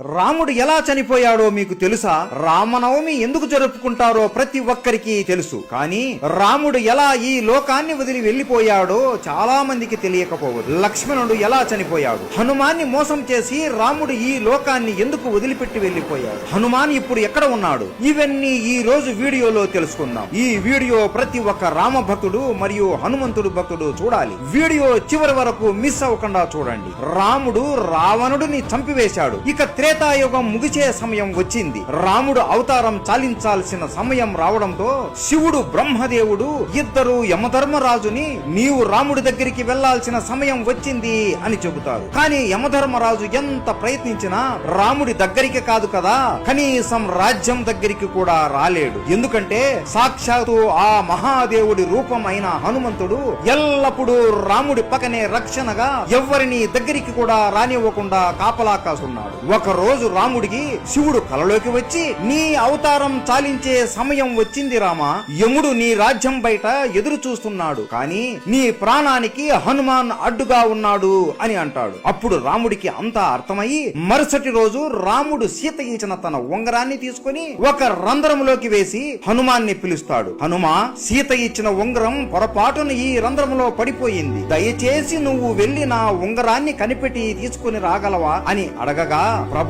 రాముడు ఎలా చనిపోయాడో మీకు తెలుసా? రామనవమి ఎందుకు జరుపుకుంటారో ప్రతి ఒక్కరికి తెలుసు. కానీ రాముడు ఎలా ఈ లోకాన్ని వదిలి వెళ్లిపోయాడో చాలా మందికి తెలియకపోవచ్చు. లక్ష్మణుడు ఎలా చనిపోయాడు? హనుమాన్ని మోసం చేసి రాముడు ఈ లోకాన్ని ఎందుకు వదిలిపెట్టి వెళ్లిపోయాడు? హనుమాన్ ఇప్పుడు ఎక్కడ ఉన్నాడు? ఇవన్నీ ఈ రోజు వీడియోలో తెలుసుకుందాం. ఈ వీడియో ప్రతి ఒక్క రామ భక్తుడు మరియు హనుమంతుడు భక్తుడు చూడాలి. వీడియో చివరి వరకు మిస్ అవ్వకుండా చూడండి. రాముడు రావణుడిని చంపివేశాడు. ఇక త్రేతాయుగం ముగిసే సమయం వచ్చింది. రాముడు అవతారం చాలించాల్సిన సమయం రావడంతో శివుడు బ్రహ్మదేవుడు ఇద్దరు యమధర్మరాజుని నీవు రాముడి దగ్గరికి వెళ్లాల్సిన సమయం వచ్చింది అని చెబుతారు. కానీ యమధర్మరాజు ఎంత ప్రయత్నించినా రాముడి దగ్గరికి కాదు కదా, కనీసం రాజ్యం దగ్గరికి కూడా రాలేడు. ఎందుకంటే సాక్షాత్తు ఆ మహాదేవుడి రూపం అయిన హనుమంతుడు ఎల్లప్పుడూ రాముడి పక్కనే రక్షణగా ఎవ్వరిని దగ్గరికి కూడా రానివ్వకుండా కాపలా కాసున్నాడు. ఒక రోజు రాముడికి శివుడు కలలోకి వచ్చి నీ అవతారం చాలించే సమయం వచ్చింది రామా, యముడు నీ రాజ్యం బయట ఎదురు చూస్తున్నాడు, కానీ నీ ప్రాణానికి హనుమాన్ అడ్డుగా ఉన్నాడు అని అంటాడు. అప్పుడు రాముడికి అంతా అర్థమయ్యి మరుసటి రోజు రాముడు సీత ఇచ్చిన తన ఉంగరాన్ని తీసుకుని ఒక రంధ్రములోకి వేసి హనుమాన్ని పిలుస్తాడు. హనుమా, సీత ఇచ్చిన ఉంగరం పొరపాటున ఈ రంధ్రములో పడిపోయింది, దయచేసి నువ్వు వెళ్లి నా ఉంగరాన్ని కనిపెట్టి తీసుకుని రాగలవా అని అడగగా, ప్రభు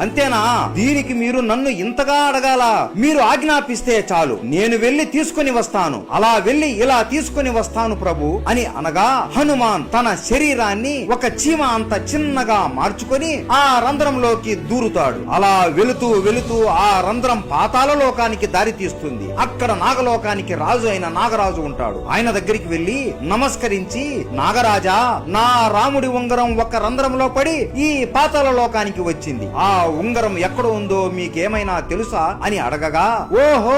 అంతేనా, దీనికి మీరు నన్ను ఇంతగా అడగాల, మీరు ఆజ్ఞాపిస్తే చాలు, నేను వెళ్లి తీసుకుని వస్తాను, అలా వెళ్లి ఇలా తీసుకుని వస్తాను ప్రభు అని అనగా హనుమాన్ తన శరీరాన్ని ఒక చీమ అంత చిన్నగా మార్చుకొని ఆ రంధ్రంలోకి దూరుతాడు. అలా వెళుతూ వెళుతూ ఆ రంధ్రం పాతాళ లోకానికి దారి తీస్తుంది. అక్కడ నాగలోకానికి రాజు అయిన నాగరాజు ఉంటాడు. ఆయన దగ్గరికి వెళ్లి నమస్కరించి, నాగరాజా, నా రాముడి ఉంగరం ఒక రంధ్రంలో పడి ఈ పాతాళ లోకానికి వచ్చింది, ఆ ఉంగరం ఎక్కడ ఉందో మీకేమైనా తెలుసా అని అడగగా, ఓహో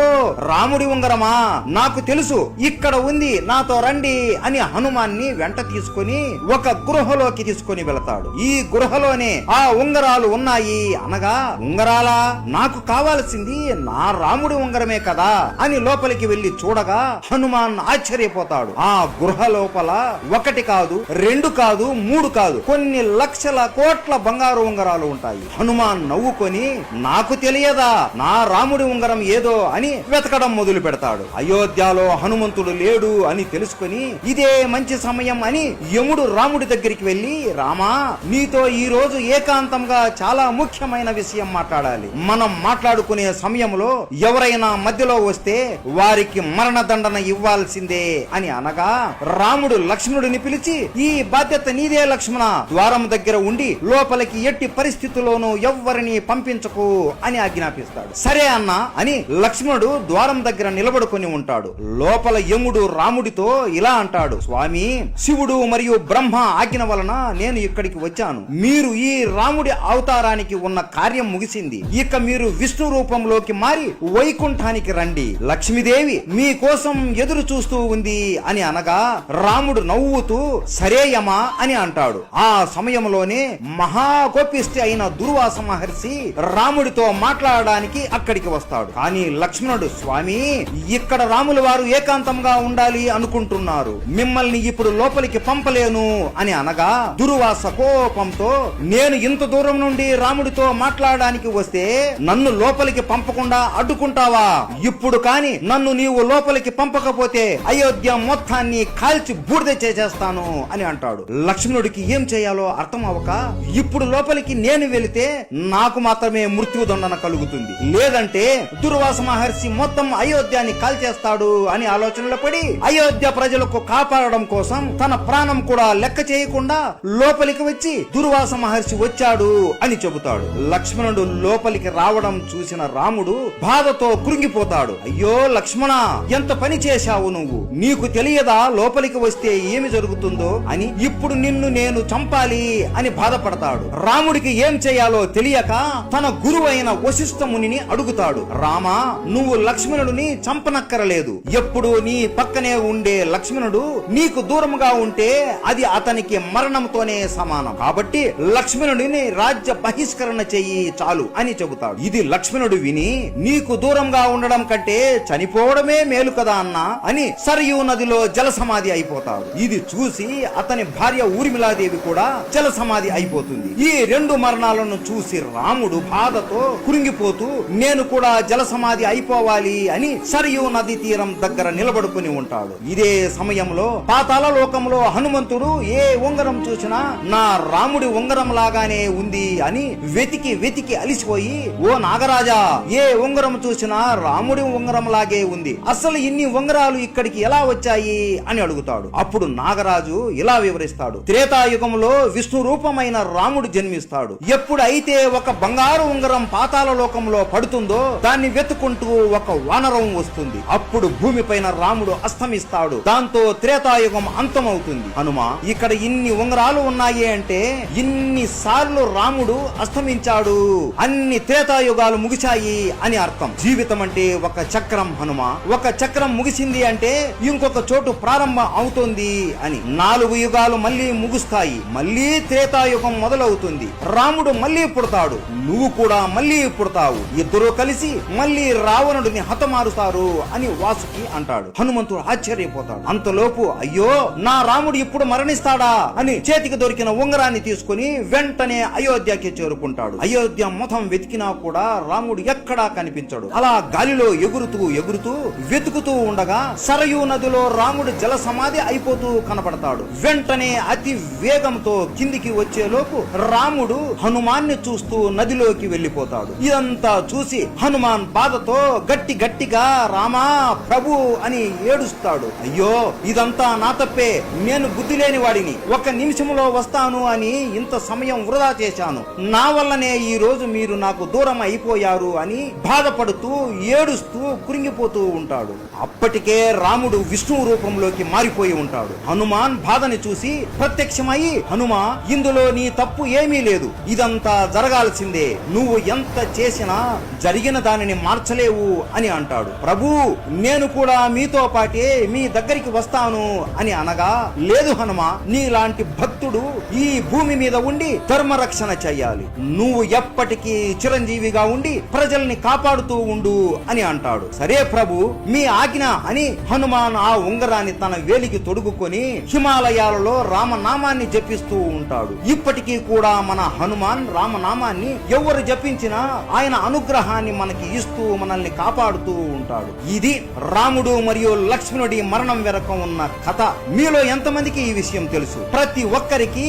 రాముడి ఉంగరమా, నాకు తెలుసు, ఇక్కడ ఉంది, నాతో రండి అని హనుమాన్ని వెంట తీసుకుని ఒక గృహలోకి తీసుకుని వెళతాడు. ఈ గృహలోనే ఆ ఉంగరాలు ఉన్నాయి అనగా, ఉంగరాలా, నాకు కావాల్సింది నా రాముడి ఉంగరమే కదా అని లోపలికి వెళ్లి చూడగా హనుమాన్ ఆశ్చర్యపోతాడు. ఆ గృహ లోపల ఒకటి కాదు, రెండు కాదు, మూడు కాదు, కొన్ని లక్షల కోట్ల బంగారు ఉంగరాలు ఉంటాయి. హనుమాన్ నవ్వుకొని, నాకు తెలియదా నా రాముడి ఉంగరం ఏదో అని వెతకడం మొదలు పెడతాడు. అయోధ్యలో హనుమంతుడు లేడు అని తెలుసుకుని ఇదే మంచి సమయం అని యముడు రాముడి దగ్గరికి వెళ్లి, రామా, నీతో ఈ రోజు ఏకాంతంగా చాలా ముఖ్యమైన విషయం మాట్లాడాలి, మనం మాట్లాడుకునే సమయంలో ఎవరైనా మధ్యలో వస్తే వారికి మరణదండన ఇవ్వాల్సిందే అని అనగా, రాముడు లక్ష్మణుడిని పిలిచి, ఈ బాధ్యత నీదే లక్ష్మణ, ద్వారం దగ్గర ఉండి లోపలికి ఎట్టి పరిస్థితుల్లోనూ ఎవ్వరిని పంపించకు అని ఆజ్ఞాపిస్తాడు. సరే అన్న అని లక్ష్మణుడు ద్వారం దగ్గర నిలబడుకొని ఉంటాడు. లోపల యముడు రాముడితో ఇలా అంటాడు, స్వామి, శివుడు మరియు బ్రహ్మ ఆజ్ఞ వలన నేను ఇక్కడికి వచ్చాను. మీరు ఈ రాముడి అవతారానికి ఉన్న కార్యం ముగిసింది, ఇక మీరు విష్ణు రూపంలోకి మారి వైకుంఠానికి రండి, లక్ష్మీదేవి మీ కోసం ఎదురు చూస్తూ ఉంది అని అనగా రాముడు నవ్వుతూ సరేయమా అని అంటాడు. ఆ సమయంలోనే మహాకోపిష్టి అయిన దుర్వాస మహర్షి రాముడితో మాట్లాడడానికి అక్కడికి వస్తాడు. కానీ లక్ష్మణుడు, స్వామి, ఇక్కడ రాముల వారు ఏకాంతంగా ఉండాలి అనుకుంటున్నారు, మిమ్మల్ని ఇప్పుడు లోపలికి పంపలేను అని అనగా దుర్వాస కోపంతో, నేను ఇంత దూరం నుండి రాముడితో మాట్లాడడానికి వస్తే నన్ను లోపలికి పంపకుండా అడ్డుకుంటావా? ఇప్పుడు కాని నన్ను నీవు లోపలికి పంపకపోతే అయోధ్య మొత్తాన్ని కాల్చి బూడిద చేసేస్తాను అని అంటాడు. లక్ష్మణుడికి ఏం చేయాలో అర్థం అవ్వక, ఇప్పుడు లోపలికి నేను వెళితే నాకు మాత్రమే మృత్యుదండన కలుగుతుంది, లేదంటే దుర్వాస మహర్షి మొత్తం అయోధ్యాన్ని కాల్చేస్తాడు అని ఆలోచనలో పడి అయోధ్య ప్రజలకు కాపాడడం కోసం తన ప్రాణం కూడా లెక్క చేయకుండా లోపలికి వచ్చి దుర్వాస మహర్షి వచ్చాడు అని చెబుతాడు. లక్ష్మణుడు లోపలికి రావడం చూసిన రాముడు బాధతో కృంగిపోతాడు. అయ్యో లక్ష్మణ, ఎంత పని చేశావు నువ్వు, నీకు తెలియదా లోపలికి వస్తే ఏమి జరుగుతుందో అని, ఇప్పుడు నిన్ను నేను చంపాలి అని బాధపడతాడు. రాముడికి ఏం చేయాలో తెలియక తన గురువైన వశిష్ఠ మునిని అడుగుతాడు, రామా, నువ్వు లక్ష్మణుడిని చంపనక్కరలేదు, ఎప్పుడు నీ పక్కనే ఉండే లక్ష్మణుడు నీకు దూరంగా ఉంటే అది అతనికి మరణంతోనే సమానం, కాబట్టి లక్ష్మణుడిని రాజ్య బహిష్కరణ చెయ్యి చాలు అని చెబుతాడు. ఇది లక్ష్మణుడు విని, నీకు దూరంగా ఉండడం కంటే చనిపోవడమే మేలు కదా అన్నా అని సరయూ నదిలో జల సమాధి అయిపోతాడు. ఇది చూసి అతని భార్య ఊర్మిళాదేవి కూడా జల సమాధి అయిపోతుంది. ఈ రెండు మరణాలను హనుమంతును చూసి రాముడు బాధతో కురింగిపోతూ నేను కూడా జలసమాధి అయిపోవాలి అని సరియు నది తీరం దగ్గర నిలబడుకుని ఉంటాడు. ఇదే సమయంలో పాతాళ లోకంలో హనుమంతుడు ఏ ఉంగరం చూసినా నా రాముడి ఉంగరం లాగానే ఉంది అని వెతికి వెతికి అలిసిపోయి, ఓ నాగరాజా, ఏ ఉంగరం చూసినా రాముడి ఉంగరం లాగే ఉంది, అసలు ఇన్ని ఉంగరాలు ఇక్కడికి ఎలా వచ్చాయి అని అడుగుతాడు. అప్పుడు నాగరాజు ఇలా వివరిస్తాడు. త్రేతాయుగంలో విష్ణు రూపమైన రాముడు జన్మిస్తాడు. ఎప్పుడైతే ఒక బంగారు ఉంగరం పాతాళ లోకంలో పడుతుందో దాన్ని వెతుకుంటూ ఒక వానరం వస్తుంది. అప్పుడు భూమిపైన రాముడు అస్తమిస్తాడు. దాంతో త్రేతాయుగం అంతమవుతుంది. హనుమ, ఇక్కడ ఇన్ని ఉంగరాలు ఉన్నాయి అంటే ఇన్ని సార్లు రాముడు అస్తమించాడు, అన్ని త్రేతాయుగాలు ముగిశాయి అని అర్థం. జీవితం అంటే ఒక చక్రం హనుమ. ఒక చక్రం ముగిసింది అంటే ఇంకొక చోటు ప్రారంభం అవుతుంది అని. 4 యుగాలు మళ్ళీ ముగుస్తాయి, మళ్ళీ త్రేతాయుగం మొదలవుతుంది. రాముడు మళ్ళీ పుడతాడు, నువ్వు కూడా మళ్ళీ పుడతావు, ఇద్దరూ కలిసి మళ్ళీ రావణుడిని హతమారుస్తారు అని వాసుకి అంటాడు. హనుమంతుడు ఆశ్చర్యపోతాడు. అంతలోపు అయ్యో, నా రాముడు ఇప్పుడు మరణిస్తాడా అని చేతికి దొరికిన ఉంగరాన్ని తీసుకుని వెంటనే అయోధ్యకి చేరుకుంటాడు. అయోధ్య మొత్తం వెతికినా కూడా రాముడు ఎక్కడా కనిపించడు. అలా గాలిలో ఎగురుతూ ఎగురుతూ వెతుకుతూ ఉండగా సరయూ నదిలో రాముడు జల సమాధి అయిపోతూ కనపడతాడు. వెంటనే అతి వేగంతో కిందికి వచ్చేలోపు రాముడు హనుమాన్ని చూస్తూ నదిలోకి వెళ్లిపోతాడు. ఇదంతా చూసి హనుమాన్ బాధతో గట్టిగా రామా ప్రభు అని ఏడుస్తాడు. అయ్యో, ఇదంతా నా తప్పే, నేను బుద్ధి లేని వాడిని, 1 నిమిషంలో వస్తాను అని ఇంత సమయం వృధా చేశాను, నా వల్లనే ఈ రోజు మీరు నాకు దూరం అయిపోయారు అని బాధపడుతూ ఏడుస్తూ కురింగిపోతూ ఉంటాడు. అప్పటికే రాముడు విష్ణు రూపంలోకి మారిపోయి ఉంటాడు. హనుమాన్ బాధని చూసి ప్రత్యక్షమై, హనుమా, ఇందులో నీ తప్పు ఏమీ లేదు, ఇదంతా జరగాల్సిందే, నువ్వు ఎంత చేసినా జరిగిన దానిని మార్చలేవు అని అంటాడు. ప్రభు, నేను కూడా మీతో పాటే మీ దగ్గరికి వస్తాను అని అనగా, లేదు హనుమా, నీలాంటి భక్తుడు ఈ భూమి మీద ఉండి ధర్మరక్షణ చెయ్యాలి, నువ్వు ఎప్పటికీ చిరంజీవిగా ఉండి ప్రజల్ని కాపాడుతూ ఉండు అని అంటాడు. సరే ప్రభు, మీ ఆజ్ఞ అని హనుమాన్ ఆ ఉంగరాన్ని తన వేలికి తొడుగుకొని హిమాలయాలలో రామనామాన్ని జపిస్తూ ఉంటాడు. ఇప్పటికీ కూడా మన హనుమాన్ రామనామాన్ని ఎవరు జపించినా ఆయన అనుగ్రహాన్ని మనకి ఇస్తూ మనల్ని కాపాడుతూ ఉంటాడు. ఇది రాముడు మరియు లక్ష్మణుడి మరణం వెనక ఉన్న కథ. మీలో ఎంతమందికి ఈ విషయం తెలుసు? ప్రతి ఒక్కరికి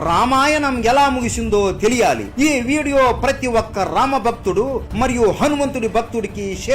రామాయణం ఎలా ముగిసిందో తెలియాలి. ఈ వీడియో ప్రతి ఒక్క రామ భక్తుడు మరియు హనుమంతుడి భక్తుడికి షేర్